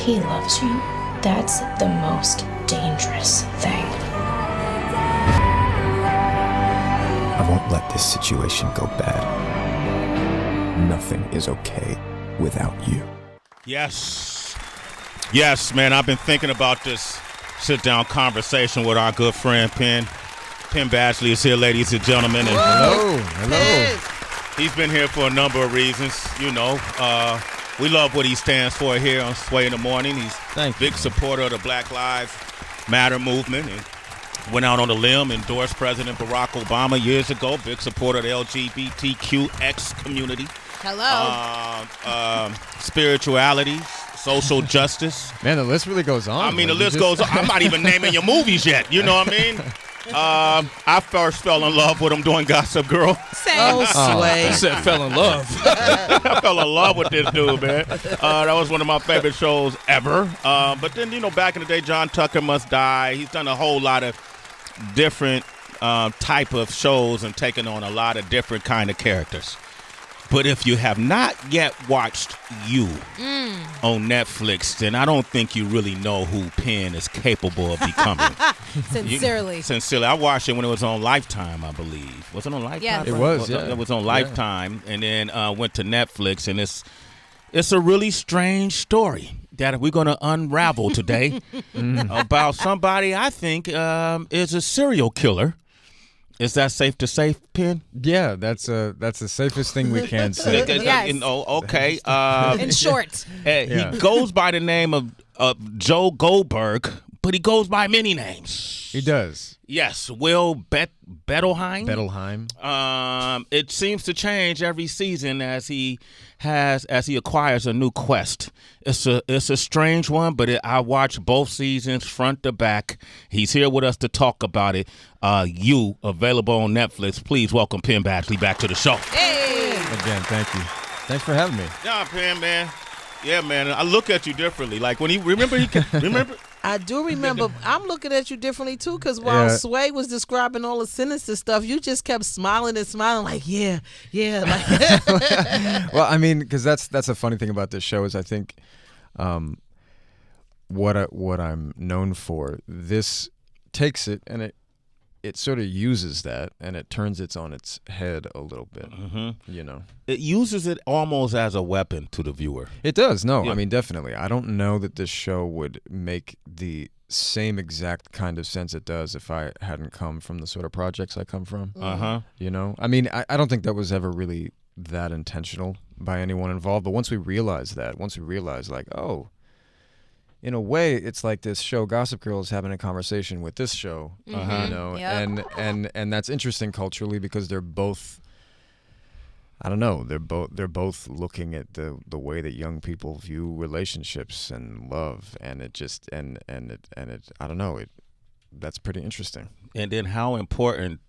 he loves you. That's the most dangerous thing. I won't let this situation go bad. Nothing is okay without you. Yes. Yes, man, I've been thinking about this sit-down conversation with our good friend Penn. Penn Badgley is here, ladies and gentlemen. And Hello. he's been here for a number of reasons. You know, we love what he stands for here on Sway in the Morning. He's a big supporter of the Black Lives Matter movement and went out on a limb, endorsed President Barack Obama years ago. Big supporter of the LGBTQX community. Hello. Spirituality, social justice. Man, the list really goes on. I mean, the list goes on. I'm not even naming your movies yet. You know what I mean? I first fell in love with him doing Gossip Girl. Sway. I said fell in love. I fell in love with this dude, man. That was one of my favorite shows ever. But then, you know, back in the day, John Tucker Must Die. He's done a whole lot of different type of shows and taken on a lot of different kind of characters. But if you have not yet watched You on Netflix, then I don't think you really know who Penn is capable of becoming. Sincerely. I watched it when it was on Lifetime, I believe. Was it on Lifetime? Yes. It was, yeah. It was on Lifetime, and then went to Netflix, and it's a really strange story that we're going to unravel today about somebody I think is a serial killer. Is that safe to say, Penn? Yeah, that's the safest thing we can say. Yes. Okay. In short. Yeah. He goes by the name of Joe Goldberg, but he goes by many names. He does. Yes, Will Bettelheim. It seems to change every season as he acquires a new quest. It's a strange one, but I watched both seasons front to back. He's here with us to talk about it. You available on Netflix. Please welcome Penn Badgley back to the show. Hey. Again, thank you. Thanks for having me. Yeah, Penn, man. Yeah, man. I look at you differently. Like when remember. I do remember. I'm looking at you differently too, because while Sway was describing all the sinister stuff, you just kept smiling and smiling, like yeah. Like Well, I mean, because that's a funny thing about this show is I think what I'm known for. This takes it and it sort of uses that and it turns it on its head a little bit. You know, it uses it almost as a weapon to the viewer. It does. No, Yeah. I mean, definitely. I don't know that this show would make the same exact kind of sense it does if I hadn't come from the sort of projects I come from. You know, I mean, I don't think that was ever really that intentional by anyone involved. But once we realized like, oh, in a way, it's like this show Gossip Girl is having a conversation with this show, you know, and that's interesting culturally because they're both. I don't know. They're both looking at the way that young people view relationships and love, and it just and it I don't know. That's pretty interesting. And then how important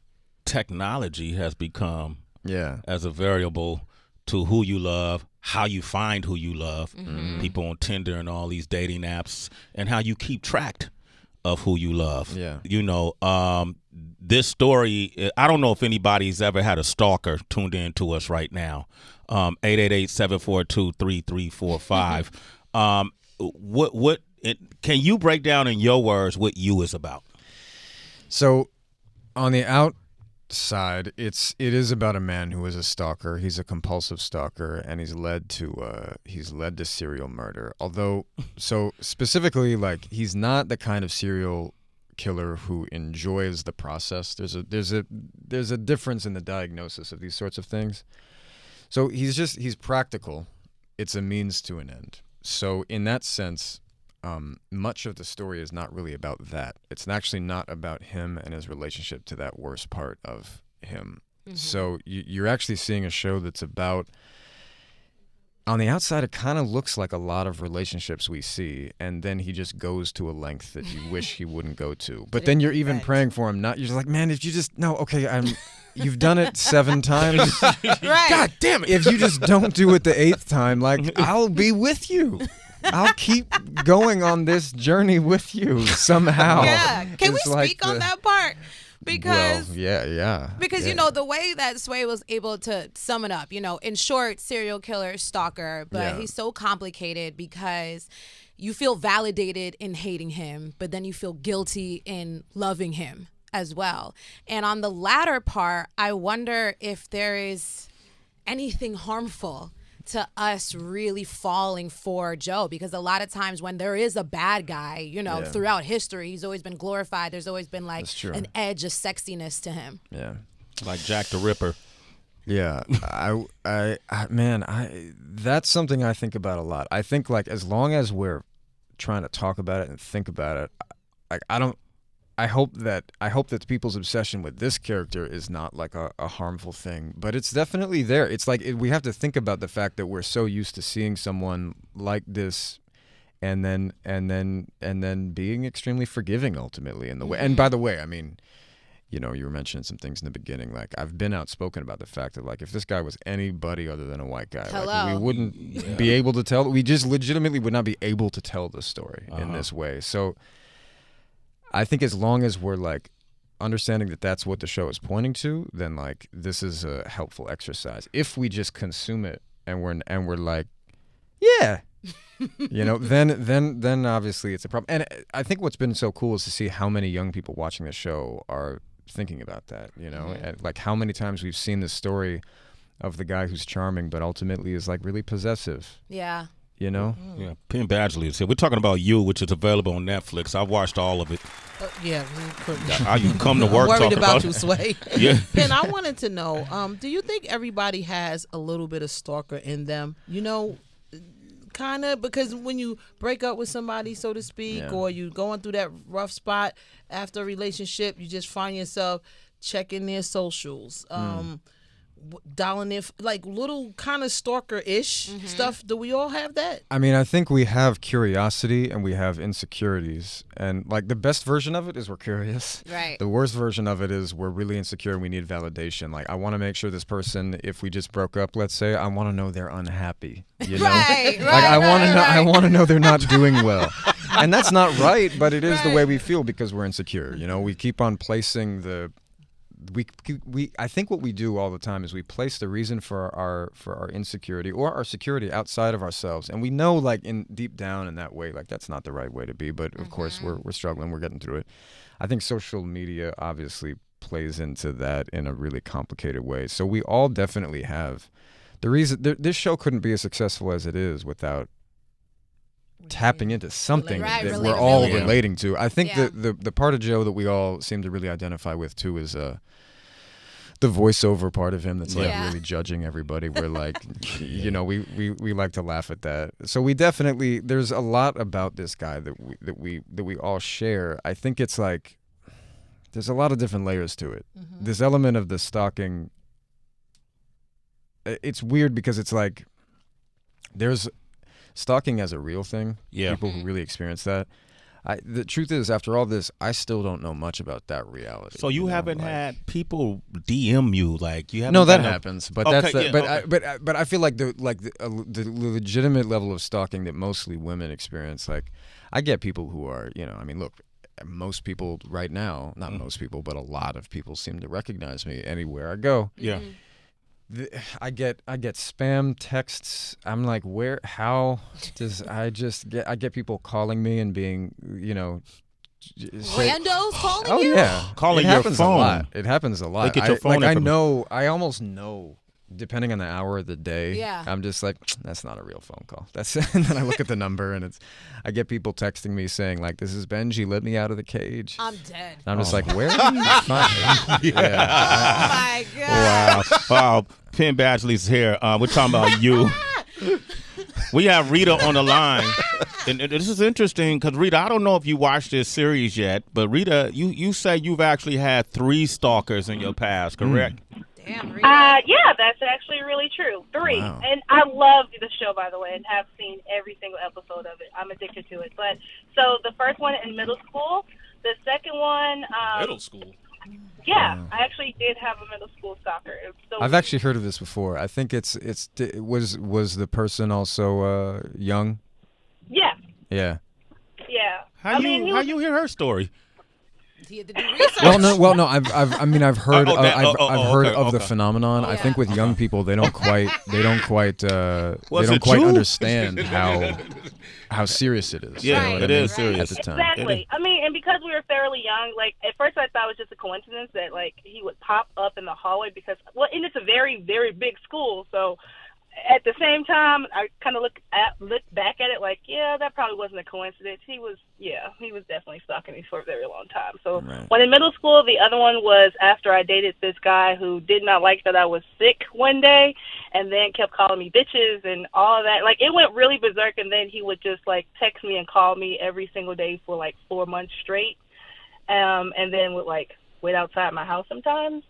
technology has become, as a variable to who you love, how you find who you love, people on Tinder and all these dating apps, and how you keep track of who you love. Yeah. You know, this story, I don't know if anybody's ever had a stalker tuned in to us right now. 888-742-3345. Can you break down in your words what You is about? So on the outside, it is about a man who is a stalker. He's a compulsive stalker, and he's led to serial murder. Although, so specifically, like, he's not the kind of serial killer who enjoys the process. There's a difference in the diagnosis of these sorts of things. So he's practical. It's a means to an end. So in that sense, much of the story is not really about that. It's actually not about him and his relationship to that worst part of him. So you're actually seeing a show that's about, on the outside, it kind of looks like a lot of relationships we see, and then he just goes to a length that you wish he wouldn't go to. But then you're even praying for him. You're just like, man, if you just, no, okay, you've done it 7 times. Right. God damn it. If you just don't do it the 8th time, like, I'll be with you. I'll keep going on this journey with you somehow. Yeah. Can we It's like speak on that part? Because Because you know the way that Sway was able to sum it up, you know, in short, serial killer, stalker, but he's so complicated because you feel validated in hating him, but then you feel guilty in loving him as well. And on the latter part, I wonder if there is anything harmful to us really falling for Joe, because a lot of times when there is a bad guy, you know, throughout history, he's always been glorified. There's always been like an edge of sexiness to him. Yeah. Like Jack the Ripper. Yeah. That's something I think about a lot. I think like as long as we're trying to talk about it and think about it, like I hope that people's obsession with this character is not like a harmful thing, but it's definitely there. It's like we have to think about the fact that we're so used to seeing someone like this, and then being extremely forgiving ultimately in the way. And by the way, I mean, you know, you were mentioning some things in the beginning. Like I've been outspoken about the fact that like if this guy was anybody other than a white guy, like, we wouldn't be able to tell. We just legitimately would not be able to tell the story in this way. So I think as long as we're like understanding that that's what the show is pointing to, then like this is a helpful exercise. If we just consume it and we're like, yeah, you know, then obviously it's a problem. And I think what's been so cool is to see how many young people watching the show are thinking about that. You know, and like how many times we've seen this story of the guy who's charming but ultimately is like really possessive. Yeah. You know? Yeah, Penn Badgley is here. We're talking about You, which is available on Netflix. I've watched all of it. How you come to work worried talking about you, Sway. Yeah. Penn, I wanted to know, do you think everybody has a little bit of stalker in them? You know, kind of, because when you break up with somebody, so to speak, or you going through that rough spot after a relationship, you just find yourself checking their socials. Dialing in, like little kind of stalker-ish stuff. Do we all have that? I mean, I think we have curiosity and we have insecurities. And like the best version of it is we're curious. Right. The worst version of it is we're really insecure and we need validation. Like I want to make sure this person, if we just broke up, let's say, I want to know they're unhappy. You know? Right, like I want to know. I want to know they're not doing well. And that's not right, but it is the way we feel because we're insecure. You know, we keep on placing the. I think what we do all the time is we place the reason for our insecurity or our security outside of ourselves, and we know like in deep down in that way like that's not the right way to be, but of course we're struggling, we're getting through it. I think social media obviously plays into that in a really complicated way. So we all definitely have the reason this show couldn't be as successful as it is without tapping into something that we're all relating to. I think the part of Joe that we all seem to really identify with too is the voiceover part of him that's like really judging everybody. We're like, you know, we like to laugh at that. So we definitely, there's a lot about this guy that we all share. I think it's like there's a lot of different layers to it. This element of the stalking, it's weird because it's like there's stalking as a real thing. Yeah. People who really experience that. The truth is, after all this, I still don't know much about that reality. So you haven't had people DM you, like you haven't? No, that happens, but okay, that's but I feel like the legitimate level of stalking that mostly women experience. Like, I get people who are, you know, I mean, look, most people right now, not most people, but a lot of people seem to recognize me anywhere I go. Yeah. I get spam texts. I'm like, where? How does I get people calling me and being, you know, randos calling you? Oh yeah, calling your phone. It happens a lot. They get your phone. I almost know, depending on the hour of the day. Yeah. I'm just like, that's not a real phone call. That's and then I look at the number and I get people texting me saying like, this is Benji, let me out of the cage. I'm dead. And I'm just like, where are you finding? Yeah. Oh my God. Wow. Penn Badgley's here. We're talking about You. We have Rita on the line. And this is interesting because, Rita, I don't know if you watched this series yet, but Rita, you say you've actually had 3 stalkers in your past, correct? Damn, Rita. Yeah, that's actually really true. 3. Wow. And I love the show, by the way, and have seen every single episode of it. I'm addicted to it. But so the first one in middle school, the second one Middle school. Yeah, I actually did have a middle school stalker. I've actually heard of this before. I think was the person also young? Yeah. Yeah. Yeah. How you hear her story? He had to do research. Well, no. I've heard. I've heard of the okay. phenomenon. I think with young people, they don't quite true? understand how serious it is. Yeah, you know it is serious at the time. Exactly. I mean, and because we were fairly young, like at first I thought it was just a coincidence that like he would pop up in the hallway because and it's a very, very big school, so. At the same time, I kind of look back at it like, yeah, that probably wasn't a coincidence. He was definitely stalking me for a very long time. So when in middle school, the other one was after I dated this guy who did not like that I was sick one day and then kept calling me bitches and all of that. Like, it went really berserk, and then he would just, like, text me and call me every single day for, like, 4 months straight, and then would, like, wait outside my house sometimes.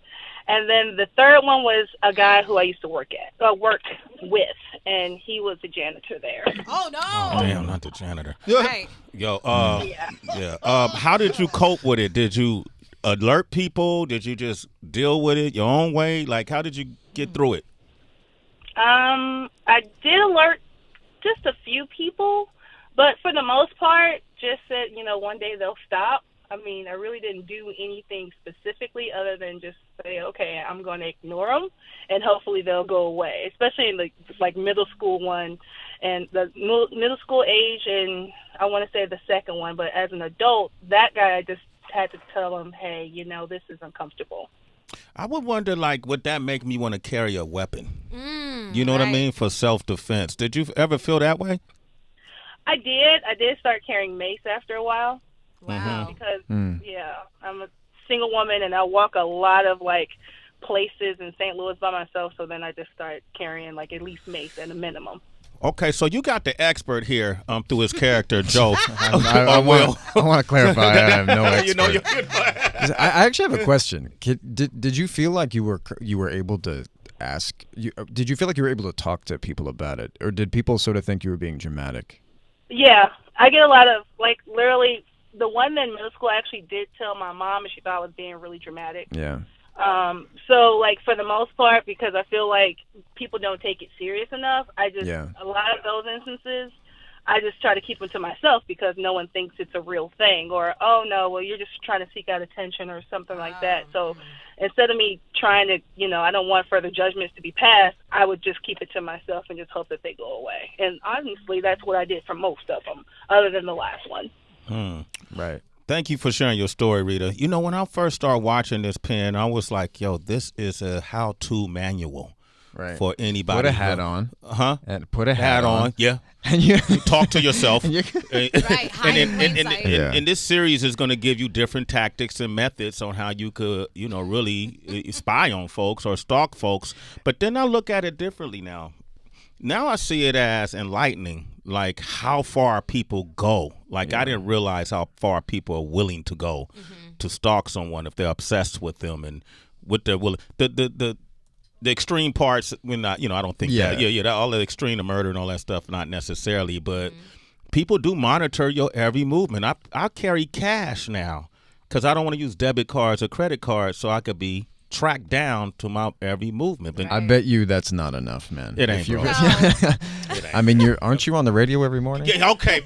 And then the third one was a guy who I used to work with, and he was the janitor there. Oh no! Oh, damn, not the janitor. Right. Yo, how did you cope with it? Did you alert people? Did you just deal with it your own way? Like, how did you get through it? I did alert just a few people, but for the most part, just said, one day they'll stop. I mean, I really didn't do anything specifically other than just say, okay, I'm going to ignore them, and hopefully they'll go away, especially in the middle school one and the middle school age, and I want to say the second one. But as an adult, that guy, I just had to tell him, hey, this is uncomfortable. I would wonder, like, would that make me want to carry a weapon? You know what I mean? For self-defense. Did you ever feel that way? I did. I did start carrying mace after a while. Wow. Because, I'm a single woman, and I walk a lot of, places in St. Louis by myself, so then I just start carrying, at least mace at a minimum. Okay, so you got the expert here through his character, Joe. I want to clarify. I have no expert. I actually have a question. Did you feel like you were able to ask? Did you feel like you were able to talk to people about it, or did people sort of think you were being dramatic? Yeah, I get a lot of literally. The one in middle school, I actually did tell my mom, and she thought I was being really dramatic. Yeah. So, for the most part, because I feel like people don't take it serious enough, a lot of those instances, I just try to keep them to myself because no one thinks it's a real thing. Or, oh, no, well, you're just trying to seek out attention or something like that. So instead of me trying to, I don't want further judgments to be passed, I would just keep it to myself and just hope that they go away. And honestly, that's what I did for most of them, other than the last one. Right. Thank you for sharing your story, Rita. When I first started watching this, Penn, I was like, yo, this is a how-to manual for anybody. Put a hat on. And put a hat on. Yeah. And you talk to yourself. Right. Hide in plain sight. And this series is going to give you different tactics and methods on how you could, really spy on folks or stalk folks. But then I look at it differently now. Now I see it as enlightening, like how far people go. I didn't realize how far people are willing to go to stalk someone if they're obsessed with them and with their will. The extreme parts, I don't think that. All the extreme, the murder and all that stuff, not necessarily, but people do monitor your every movement. I carry cash now because I don't want to use debit cards or credit cards, so I could be tracked down to my every movement. I bet you that's not enough, man. It ain't, bro. I mean, aren't you on the radio every morning? Yeah, okay.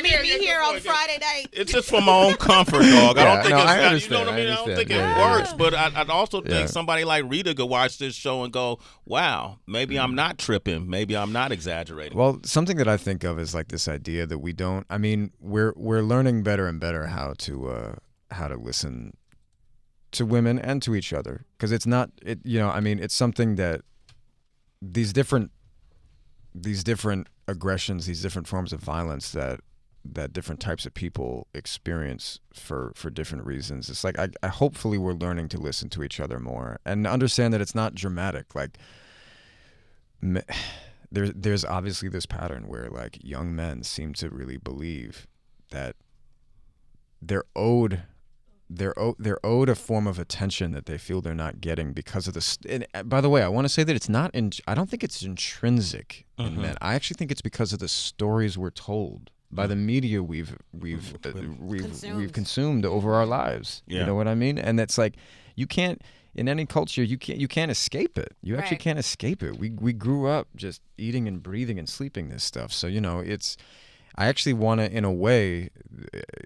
Meet me here on Friday night. It's just for my own comfort, dog. I don't think I it's, understand. you know what I mean? I don't think it works, but I also think somebody like Rita could watch this show and go, wow, maybe I'm not tripping. Maybe I'm not exaggerating. Well, something that I think of is this idea that we're learning better and better how to listen to women and to each other, because it's not it's something that these different aggressions, these different forms of violence that different types of people experience for different reasons. It's I hopefully we're learning to listen to each other more and understand that it's not dramatic. There's obviously this pattern where young men seem to really believe that they're owed a form of attention that they feel they're not getting because of this. And by the way, I want to say that it's not. I don't think it's intrinsic in men. I actually think it's because of the stories we're told by the media we've consumed over our lives. Yeah. You know what I mean? And that's you can't, in any culture, you can't escape it. You actually can't escape it. We grew up just eating and breathing and sleeping this stuff. So it's. I actually want to, in a way,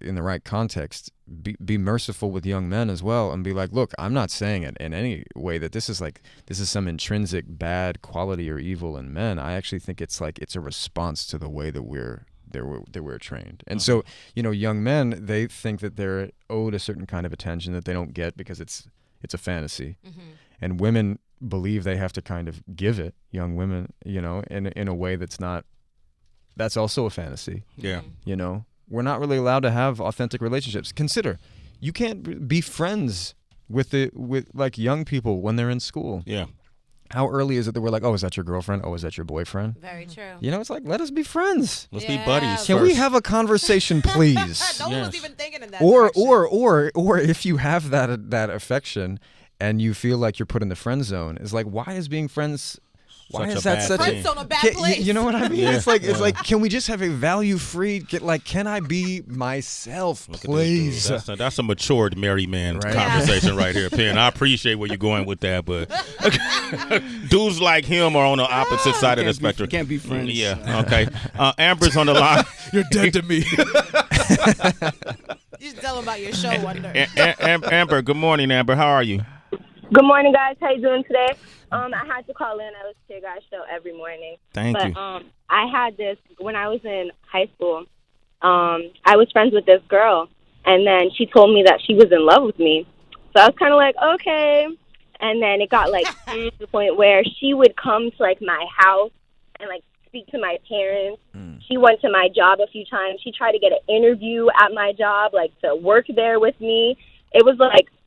in the right context, be merciful with young men as well, and be like, look, I'm not saying it in any way that this is some intrinsic bad quality or evil in men. I actually think it's a response to the way that we're trained. And so, young men, they think that they're owed a certain kind of attention that they don't get because it's a fantasy. And women believe they have to kind of give it, young women, in a way that's also a fantasy. Yeah. We're not really allowed to have authentic relationships. Consider, you can't be friends with young people when they're in school. Yeah. How early is it that we're like, oh, is that your girlfriend? Oh, is that your boyfriend? Very true. It's like, let us be friends. Let's be buddies. Can we have a conversation, please? No one was even thinking in that direction. direction. Or if you have that affection and you feel like you're put in the friend zone, is like, why is being friends? Why is that such friend zone a bad place? You know what I mean? Yeah. It's like, can we just have a value-free? Can I be myself, please? That's a matured married man Right. conversation right here, Penn. I appreciate where you're going with that, but dudes like him are on the opposite side of the spectrum. Can't be friends. Yeah. Okay. Amber's on the line. You're dead to me. You just tell them about your show, Wonder. Amber. Good morning, Amber. How are you? Good morning, guys. How you doing today? I had to call in. I listen to your guys' show every morning. Thank you. I had this when I was in high school. I was friends with this girl, and then she told me that she was in love with me. So I was kind of like, okay. And then it got to the point where she would come to my house and speak to my parents. She went to my job a few times. She tried to get an interview at my job, to work there with me. It was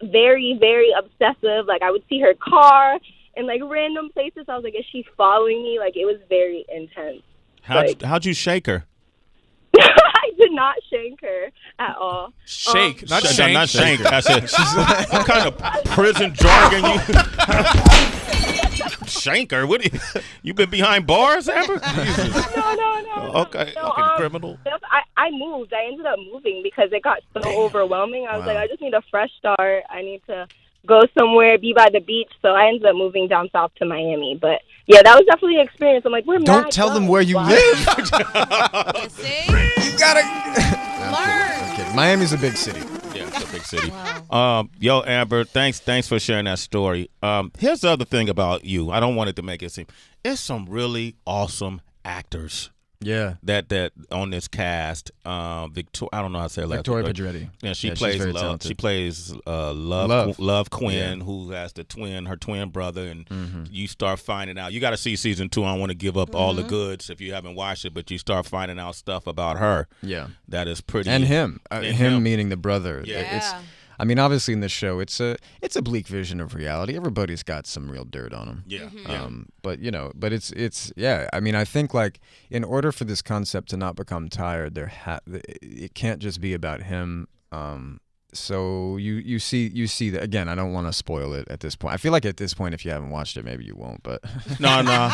very, very obsessive. I would see her car in random places. I was like, is she following me? It was very intense. How'd you shake her? I did not shank her at all. Shake, not shank. Not shank. I said, what kind of prison jargon you? Shank her? What? You been behind bars, Amber? No. Okay, criminal. I moved. I ended up moving because it got so overwhelming. I was like, I just need a fresh start. I need to go somewhere, be by the beach. So I ended up moving down south to Miami. But yeah, that was definitely an experience. I'm like, don't tell them where you live. See? You gotta learn. Okay. Miami's a big city. Yeah, it's a big city. Wow. Yo, Amber, thanks for sharing that story. Here's the other thing about you. I don't want it to make it seem. It's some really awesome actors. Yeah. That on this cast, I don't know how to say it. Victoria Pedretti. Yeah, she plays Love. She plays Love Quinn, who has her twin brother, and you start finding out. You got to see season 2. I don't want to give up all the goods if you haven't watched it, but you start finding out stuff about her. Yeah, that is pretty. And him, him meaning the brother. Yeah. Obviously in this show, it's a bleak vision of reality. Everybody's got some real dirt on them. Yeah. But it's yeah. I think in order for this concept to not become tired, it can't just be about him. So you see that again. I don't want to spoil it at this point. I feel like at this point, if you haven't watched it, maybe you won't. But no.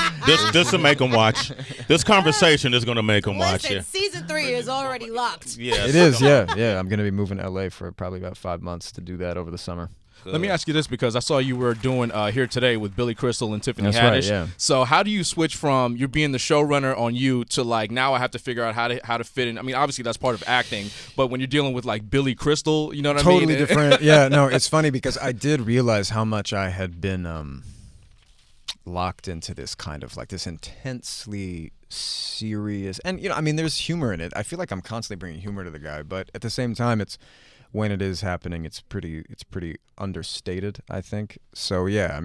This will make them watch. This conversation is going to make them watch. Yeah. Season 3 is already locked. Yeah, it is. Yeah. I'm going to be moving to LA for probably about 5 months to do that over the summer. Let me ask you this, because I saw you were doing Here Today with Billy Crystal and Tiffany That's Haddish. Right, yeah. So how do you switch from you being the showrunner on you to now I have to figure out how to fit in? Obviously that's part of acting, but when you're dealing with Billy Crystal, you know what I mean? Totally different. Yeah, no, it's funny because I did realize how much I had been locked into this kind of this intensely serious, and there's humor in it. I feel like I'm constantly bringing humor to the guy, but at the same time, when it is happening, it's pretty understated, I think. So yeah,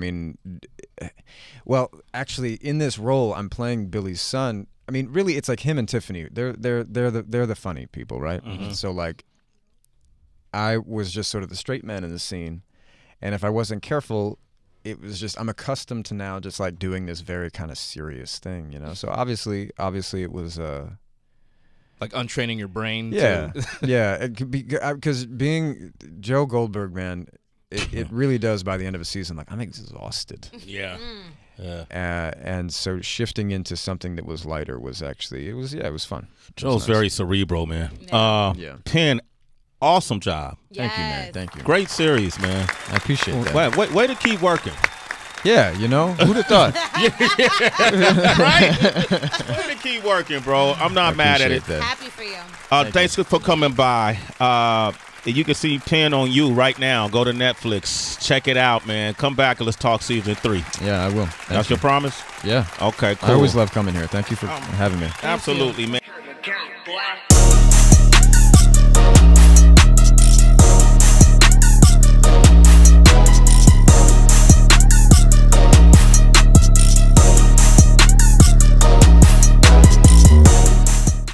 well, actually, in this role, I'm playing Billy's son. Really, it's him and Tiffany. They're the funny people, right? Mm-hmm. So I was just sort of the straight man in the scene, and if I wasn't careful, it was just I'm accustomed to now just doing this very kind of serious thing, So obviously, it was. Untraining your brain. Yeah, yeah. Because being Joe Goldberg, man, it really does. By the end of a season, I'm exhausted. Yeah. And so shifting into something that was lighter was actually it was fun. Joe's very cerebral, man. Yeah. Penn, awesome job. Thank you, man. Thank you. Great series, man. I appreciate that. Way to keep working. Yeah, you know, who'd have thought? Right? Way to keep working, bro. I'm not mad at it. That. Happy for you. Thanks for coming by. You can see Penn on You right now. Go to Netflix. Check it out, man. Come back and let's talk season 3. Yeah, I will. That's your promise? Yeah. Okay, cool. I always love coming here. Thank you for having me. Absolutely, man.